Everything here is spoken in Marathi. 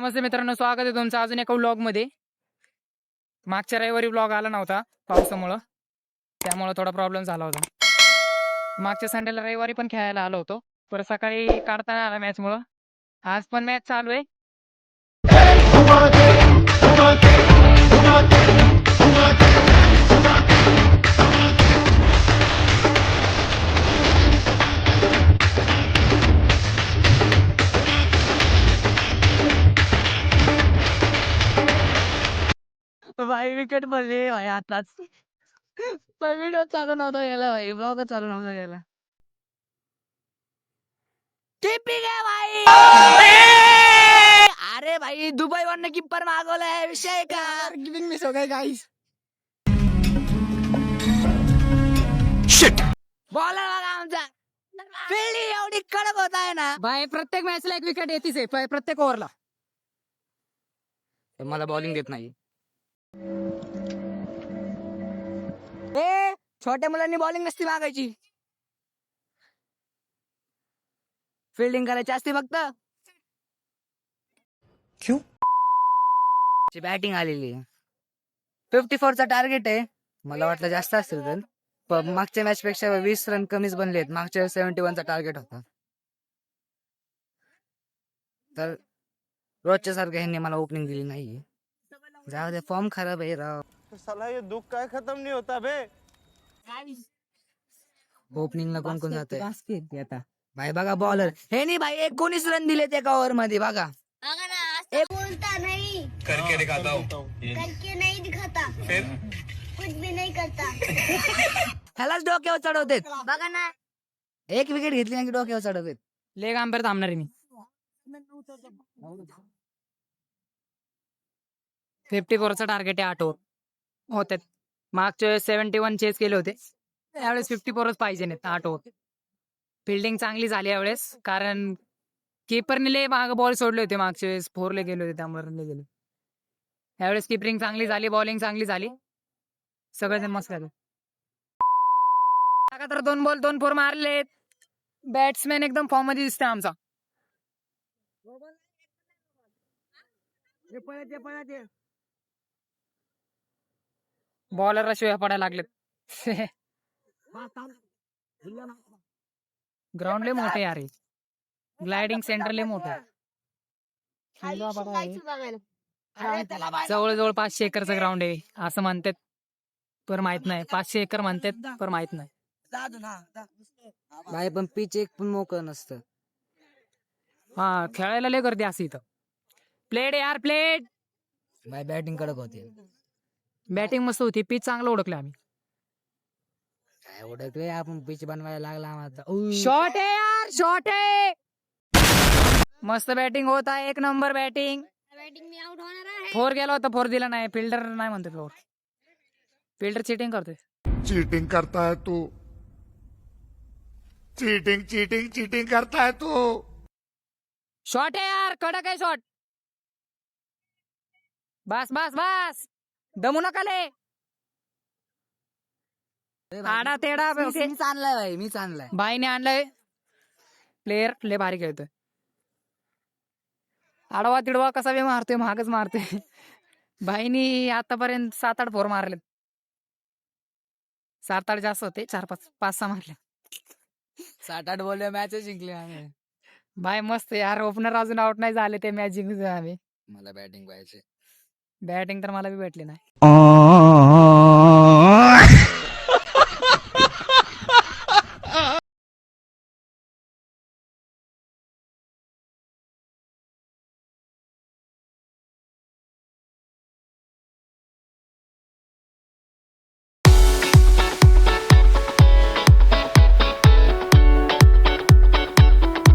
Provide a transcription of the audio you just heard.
नमस्ते मित्रांनो, स्वागत आहे तुमचं अजून एका व्लॉग मध्ये. मागच्या रविवारी व्लॉग आला नव्हता पावसामुळं, त्यामुळे थोडा प्रॉब्लेम झाला होता. मागच्या संडेला रविवारी पण खेळायला आलो होतो, पर सकाळी काढता आला मॅच मुळे. आज पण मॅच चालू आहे. भाई विकेट पडली भाई आताच. व्हिडिओ चालू नव्हता गेला भाई, ब्लॉग चालू नव्हता गेला. कीपिंग आहे भाई. अरे भाई दुबई वरनं किपर मागवलाय, विषय का कीपिंग मिस हो गई गाइस. बॉलर बघा आमचा, फील्डिंग एवढी कडक होत आहे ना भाई. प्रत्येक मॅचला एक विकेट येतीच आहे, प्रत्येक ओव्हरला. मला बॉलिंग देत नाही. छोट्या मुलांनी बॉलिंग नसती मागायची, फिल्डिंग करायची असते फक्त. क्यों? बॅटिंग आलेली 54 चा टार्गेट आहे. मला वाटलं जास्त असेल तर, पण मागच्या मॅच पेक्षा 20 रन कमीच बनलेत. मागच्या 71 चा टार्गेट होता. तर रोजच्या सारखं ह्यांनी मला ओपनिंग दिली नाही. जाऊ दे, फॉर्म खराब आहे राव. साला ये दुख काय खत्म नहीं होता बे. ओपनिंगला कोण कोण जातंय आता भाई. बघा बॉलर हे नाही भाई, 19 रन दिलेत एका ओव्हर मध्ये. बघा बोलता नहीं, करके दिखाता हूँ. करके नहीं दिखाता, फिर कुछ भी नहीं करता. ह्यालाच डोक्यावर चढवतेत. बघा ना, एक विकेट घेतली ना की डोक्यावर चढवतेत. लेग अंपायर थांबणार आहे मी. 54 चा टार्गेट आहे. 8 ओव्हर होत्यात. मागच्या 71 चेस केले होते, यावेळेस 54च पाहिजे नाहीत. 8 ओव्हर. फिल्डिंग चांगली झाली यावेळेस, कारण कीपरने लय माग बॉल सोडले होते. मागच्या वेळेस 4 ले गेले होते, त्यामुळे रनले गेले. यावेळेस कीपरिंग चांगली झाली, बॉलिंग चांगली झाली, सगळेजण मस्त झाले. तर 2 बॉल 2 4 मारलेत. बॅट्समॅन एकदम फॉर्म मध्ये दिसतोय आमचा. बॉलरला शिवाय पडायला लागलेत. ग्राउंड लय मोठे यार, ग्लायडिंग सेंटर लय मोठे. जवळजवळ 500 एकरचं ग्राउंड आहे असं म्हणतात, पर माहित नाही. 500 एकर म्हणतात, पर माहित नाही भाई. पण पिच एक पण मोकळं नसतं. हा, खेळायला लय गर्दी असते इथं. प्लेट यार प्लेट. भाई बॅटिंग कडक होते. बॅटिंग मस्त होती, पिच चांगलं ओळखलं आम्ही. काय ओळखले आपण, पिच बनवायला लागला. शॉट आहे यार, शॉट आहे. मस्त बॅटिंग होत आहे, एक नंबर बॅटिंग. बैटिंग में आउट होना रहा है. 4 गेला होता, 4 दिला नाही. फिल्डर नाही म्हणते 4. फिल्डर चीटिंग करते. चीटिंग करता है तू. चीटिंग चीटिंग चीटिंग करता है तू. शॉट आहे यार, कडक आहे शॉट. बस बस बस, दमू नका ले. आडा तेडा मीच आणलाय भाई, मीच आणलाय. बाईने आणलाय. प्लेयर लय भारी खेळतोय. आडवा तिडवा कसा बी मारतोय, महागच मारतोय. बाईनी आतापर्यंत 7-8 4 मारले. 7-8 जास्त होते, 4-5 5-6 मारले. 7-8 बॉल मॅच जिंकले आम्ही. बाय मस्त यार, ओपनर अजून आउट नाही झाले, ते मॅच जिंकले आम्ही. मला बॅटिंग पाहिजे. बॅटिंग तर मला बी भेटली नाही.